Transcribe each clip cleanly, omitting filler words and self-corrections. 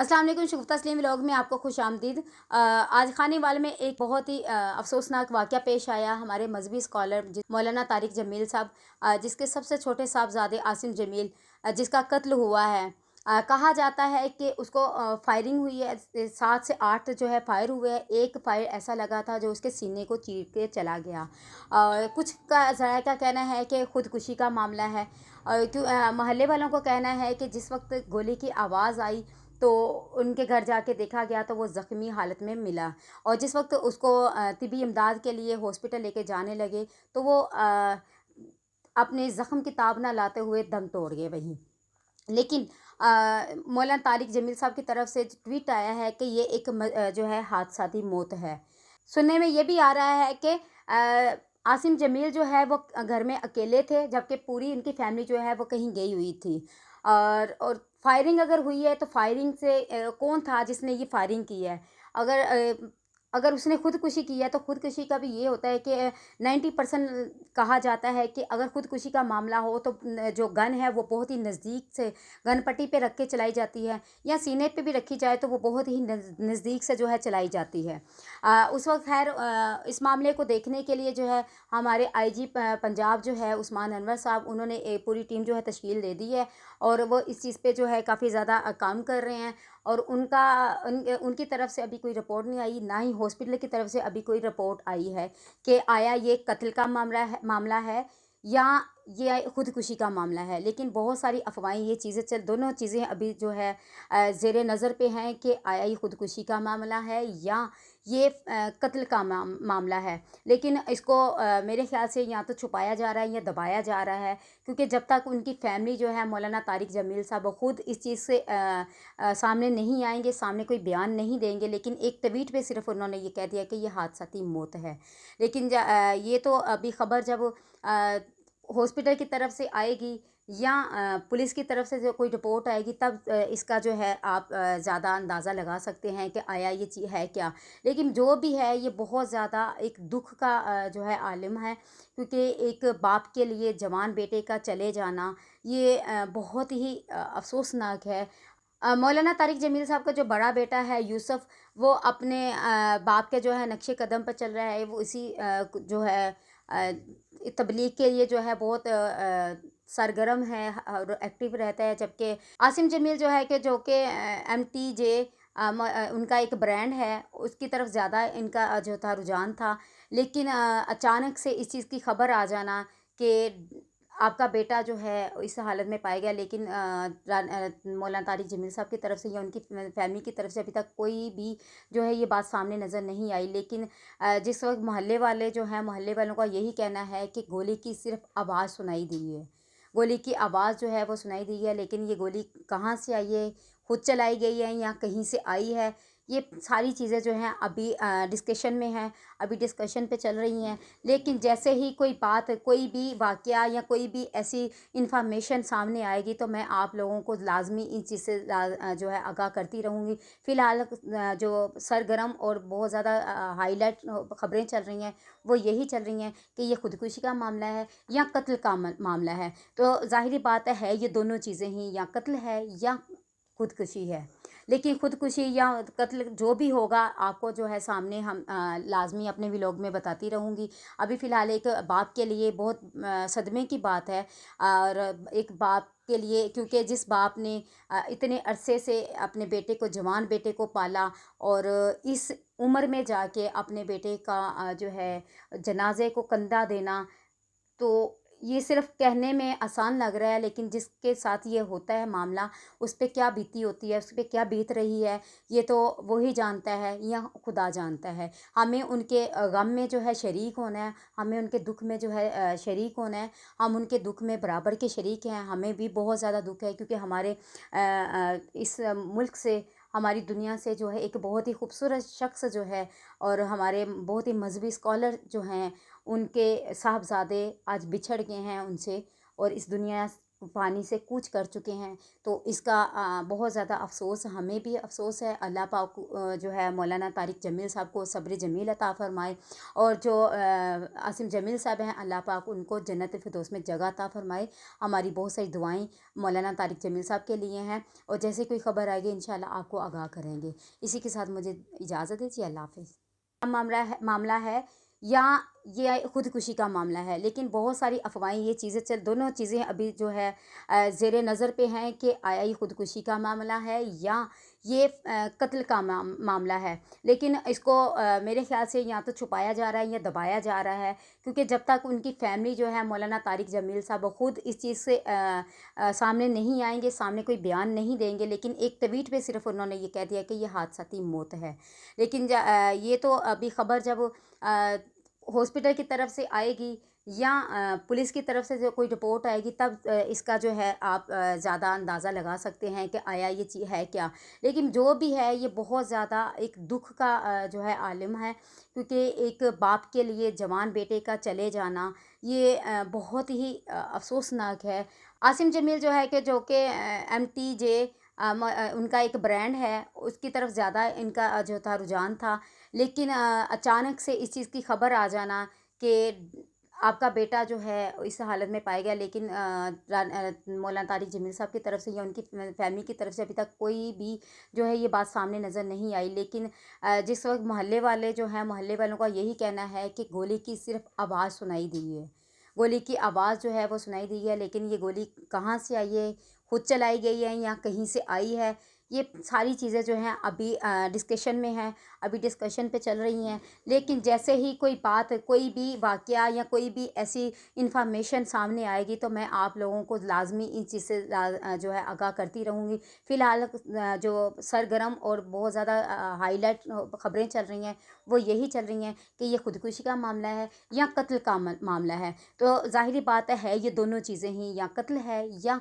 अस्सलाम वालेकुम। शगुफ्ता तस्लीम व्लॉग में आपको खुश आमदीद। आज खानेवाल में एक बहुत ही अफसोसनाक वाक़या पेश आया। हमारे मजहबी स्कॉलर मौलाना तारिक जमील साहब, जिसके सबसे छोटे साहबजादे आसिम जमील, जिसका कत्ल हुआ है। कहा जाता है कि उसको फायरिंग हुई है, 7 से 8 जो है फायर हुए हैं। एक फायर ऐसा लगा था जो उसके सीने को चीर के चला गया। कुछ का ज़राए का कहना है कि ख़ुदकुशी का मामला है। मोहल्ले वालों को कहना है कि जिस वक्त गोली की आवाज़ आई तो उनके घर जाके देखा गया तो वो ज़ख्मी हालत में मिला, और जिस वक्त उसको तिबी इमदाद के लिए हॉस्पिटल लेके जाने लगे तो वो अपने ज़ख्म की ताब ना लाते हुए दम तोड़ गए वहीं। लेकिन मौलाना तारिक जमील साहब की तरफ से ट्वीट आया है कि ये एक जो है हादसाती मौत है। सुनने में ये भी आ रहा है कि आसिम जमील जो है वो घर में अकेले थे, जबकि पूरी इनकी फैमिली जो है वो कहीं गई हुई थी। और फायरिंग अगर हुई है तो फायरिंग से कौन था जिसने ये फायरिंग की है? अगर अगर उसने खुदकुशी की है तो खुदकुशी का भी ये होता है कि 90% कहा जाता है कि अगर खुदकुशी का मामला हो तो जो गन है वो बहुत ही नज़दीक से गन पट्टी पे रख के चलाई जाती है, या सीने पे भी रखी जाए तो वो बहुत ही नज़दीक से जो है चलाई जाती है। उस वक्त खैर इस मामले को देखने के लिए जो है हमारे आईजी पंजाब जो है उस्मान अनवर साहब, उन्होंने एक पूरी टीम जो है तश्कील दे दी है, और वो इस चीज़ पे जो है काफ़ी ज़्यादा काम कर रहे हैं। और उनकी तरफ से अभी कोई रिपोर्ट नहीं आई, ना ही हॉस्पिटल की तरफ से अभी कोई रिपोर्ट आई है कि आया ये कत्ल का मामला है या ये खुदकुशी का मामला है। लेकिन बहुत सारी अफवाहें ये चीज़ें दोनों चीज़ें अभी जो है ज़ेरे नज़र पे हैं कि आया ये खुदकुशी का मामला है या ये कत्ल का मामला है। लेकिन इसको मेरे ख़्याल से या तो छुपाया जा रहा है या दबाया जा रहा है, क्योंकि जब तक उनकी फैमिली जो है मौलाना तारिक जमील साहब ख़ुद इस चीज़ से सामने नहीं आएँगे, सामने कोई बयान नहीं देंगे। लेकिन एक ट्वीट पे सिर्फ़ उन्होंने ये कह दिया कि ये हादसाती मौत है। लेकिन ये तो अभी ख़बर जब हॉस्पिटल की तरफ से आएगी या पुलिस की तरफ से जो कोई रिपोर्ट आएगी, तब इसका जो है आप ज़्यादा अंदाज़ा लगा सकते हैं कि आया ये चीज़ है क्या। लेकिन जो भी है ये बहुत ज़्यादा एक दुख का जो है आलम है, क्योंकि एक बाप के लिए जवान बेटे का चले जाना ये बहुत ही अफ़सोसनाक है। मौलाना तारिक जमील साहब का जो बड़ा बेटा है यूसुफ़, वो अपने बाप के जो है नक्शे कदम पर चल रहा है। वो इसी जो है अ, तबलीग के लिए जो है बहुत सरगर्म है और एक्टिव रहता है। जबकि आसिम जमील जो है कि जो कि MTJ उनका एक ब्रांड है, उसकी तरफ ज़्यादा इनका जो था रुझान था। लेकिन अचानक से इस चीज़ की खबर आ जाना कि आपका बेटा जो है इस हालत में पाया गया। लेकिन मौलाना तारिक जमील साहब की तरफ से या उनकी फैमिली की तरफ से अभी तक कोई भी जो है ये बात सामने नज़र नहीं आई। लेकिन जिस वक्त मोहल्ले वाले जो हैं, मोहल्ले वालों का यही कहना है कि गोली की सिर्फ आवाज़ सुनाई दी है, गोली की आवाज़ जो है वो सुनाई दी है। लेकिन ये गोली कहाँ से आई है, खुद चलाई गई है या कहीं से आई है, ये सारी चीज़ें जो हैं अभी डिस्कशन में हैं, अभी डिस्कशन पे चल रही हैं। लेकिन जैसे ही कोई बात, कोई भी वाक़या या कोई भी ऐसी इंफॉर्मेशन सामने आएगी तो मैं आप लोगों को लाज़मी इस चीज़ से जो है आगाह करती रहूँगी। फ़िलहाल जो सरगर्म और बहुत ज़्यादा हाईलाइट ख़बरें चल रही हैं वो यही चल रही हैं कि ये खुदकुशी का मामला है या कत्ल का मामला है। तो ज़ाहिर बात है ये दोनों चीज़ें ही, या कत्ल है या खुदकुशी है। लेकिन खुदकुशी या कत्ल जो भी होगा आपको जो है सामने हम लाज़मी अपने व्लॉग में बताती रहूँगी। अभी फ़िलहाल एक बाप के लिए बहुत सदमे की बात है, और एक बाप के लिए, क्योंकि जिस बाप ने इतने अरसे से अपने बेटे को, जवान बेटे को पाला, और इस उम्र में जाके अपने बेटे का जो है जनाज़े को कंधा देना, तो ये सिर्फ़ कहने में आसान लग रहा है, लेकिन जिसके साथ ये होता है मामला, उस पे क्या बीती होती है, उस पे क्या बीत रही है, ये तो वो ही जानता है या खुदा जानता है। हमें उनके गम में जो है शरीक होना है, हमें उनके दुख में जो है शरीक होना है। हम उनके दुख में बराबर के शरीक हैं। हमें भी बहुत ज़्यादा दुख है, क्योंकि हमारे इस मुल्क से, हमारी दुनिया से जो है एक बहुत ही खूबसूरत शख्स जो है, और हमारे बहुत ही मजहबी स्कॉलर जो हैं, उनके साहबज़ादे आज बिछड़ गए हैं उनसे, और इस दुनिया पानी से कूच कर चुके हैं। तो इसका बहुत ज़्यादा अफ़सोस, हमें भी अफ़सोस है। अल्लाह पाक जो है मौलाना तारिक जमील साहब को सब्र जमील अता फ़रमाए, और जो आसिम जमील साहब हैं, अल्लाह पाक उनको जन्नत फ़िरदौस में जगह अता फ़रमाए। हमारी बहुत सारी दुआएं मौलाना तारिक जमील साहब के लिए हैं, और जैसे कोई ख़बर आएगी इंशाल्लाह आपको आगाह करेंगे। इसी के साथ मुझे इजाज़त दीजिए। अल्लाह हाफ़िज़। मामला है या ये ख़ुदकुशी का मामला है, लेकिन बहुत सारी अफवाहें, ये चीज़ें दोनों चीज़ें अभी जो है ज़ेरे नज़र पे हैं कि आया ये ख़ुदकुशी का मामला है या ये कत्ल का मामला है। लेकिन इसको मेरे ख़्याल से या तो छुपाया जा रहा है या दबाया जा रहा है, क्योंकि जब तक उनकी फ़ैमिली जो है मौलाना तारिक जमील साहब ख़ुद इस चीज़ से सामने नहीं आएंगे, सामने कोई बयान नहीं देंगे, लेकिन एक ट्वीट पे सिर्फ उन्होंने ये कह दिया कि ये हादसाती मौत है। लेकिन ये तो अभी ख़बर जब हॉस्पिटल की तरफ से आएगी या पुलिस की तरफ से जो कोई रिपोर्ट आएगी, तब इसका जो है आप ज़्यादा अंदाज़ा लगा सकते हैं कि आया ये चीज़ है क्या। लेकिन जो भी है, ये बहुत ज़्यादा एक दुख का जो है आलम है, क्योंकि एक बाप के लिए जवान बेटे का चले जाना ये बहुत ही अफसोसनाक है। आसिम जमील जो है कि MTJ उनका एक ब्रांड है, उसकी तरफ ज़्यादा इनका जो था रुझान था। लेकिन अचानक से इस चीज़ की ख़बर आ जाना कि आपका बेटा जो है इस हालत में पाया गया, लेकिन मौलाना तारिक जमील साहब की तरफ से या उनकी फैमिली की तरफ से अभी तक कोई भी जो है ये बात सामने नज़र नहीं आई। लेकिन जिस वक्त मोहल्ले वाले जो हैं, मोहल्ले वालों का यही कहना है कि गोली की सिर्फ आवाज़ सुनाई दी है, गोली की आवाज़ जो है वो सुनाई दी है, लेकिन ये गोली कहाँ से आई है, खुद चलाई गई है या कहीं से आई है, ये सारी चीज़ें जो हैं अभी डिस्कशन में हैं, अभी डिस्कशन पे चल रही हैं। लेकिन जैसे ही कोई बात, कोई भी वाक़या या कोई भी ऐसी इंफॉर्मेशन सामने आएगी, तो मैं आप लोगों को लाजमी इन चीज़ से जो है आगाह करती रहूँगी। फ़िलहाल जो सरगर्म और बहुत ज़्यादा हाईलाइट ख़बरें चल रही हैं, वो यही चल रही हैं कि ये ख़ुदकुशी का मामला है या कत्ल का मामला है। तो ज़ाहिरी बात है ये दोनों चीज़ें ही, या कत्ल है या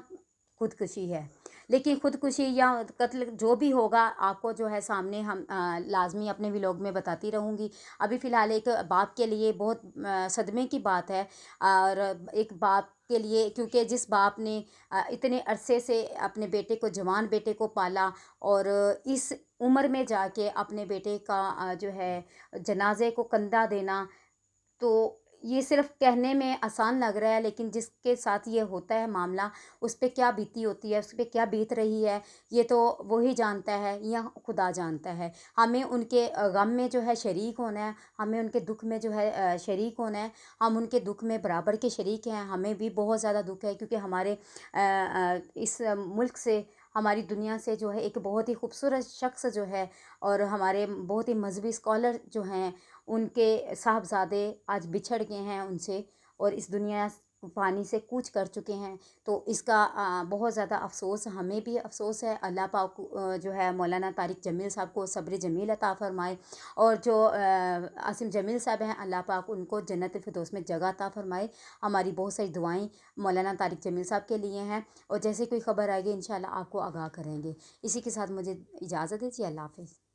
ख़ुदकुशी है। लेकिन ख़ुदकुशी या कत्ल जो भी होगा, आपको जो है सामने हम लाजमी अपने व्लॉग में बताती रहूँगी। अभी फ़िलहाल एक बाप के लिए बहुत सदमे की बात है, और एक बाप के लिए, क्योंकि जिस बाप ने इतने अरसे से अपने बेटे को, जवान बेटे को पाला, और इस उम्र में जाके अपने बेटे का जो है जनाजे को कंधा देना, तो ये सिर्फ़ कहने में आसान लग रहा है, लेकिन जिसके साथ ये होता है मामला, उस पे क्या बीती होती है, उस पे क्या बीत रही है, ये तो वो ही जानता है या खुदा जानता है। हमें उनके गम में जो है शरीक होना है, हमें उनके दुख में जो है शरीक होना है। हम उनके दुख में बराबर के शरीक हैं। हमें भी बहुत ज़्यादा दुख है, क्योंकि हमारे इस मुल्क से, हमारी दुनिया से जो है एक बहुत ही खूबसूरत शख्स जो है, और हमारे बहुत ही मजहबी स्कॉलर जो हैं, उनके साहबजादे आज बिछड़ गए हैं उनसे, और इस दुनिया पानी से कूच कर चुके हैं। तो इसका बहुत ज़्यादा अफ़सोस, हमें भी अफ़सोस है। अल्लाह पाक जो है मौलाना तारिक जमील साहब को सब्र जमील अता फ़रमाए, और जो आसिम जमील साहब हैं, अल्लाह पाक उनको जन्नत फ़िरदौस में जगह अता फ़रमाए। हमारी बहुत सारी दुआएं मौलाना तारिक जमील साहब के लिए हैं, और जैसे कोई ख़बर आएगी इंशाल्लाह आपको आगाह करेंगे। इसी के साथ मुझे इजाज़त दीजिए। अल्लाह हाफ़िज़।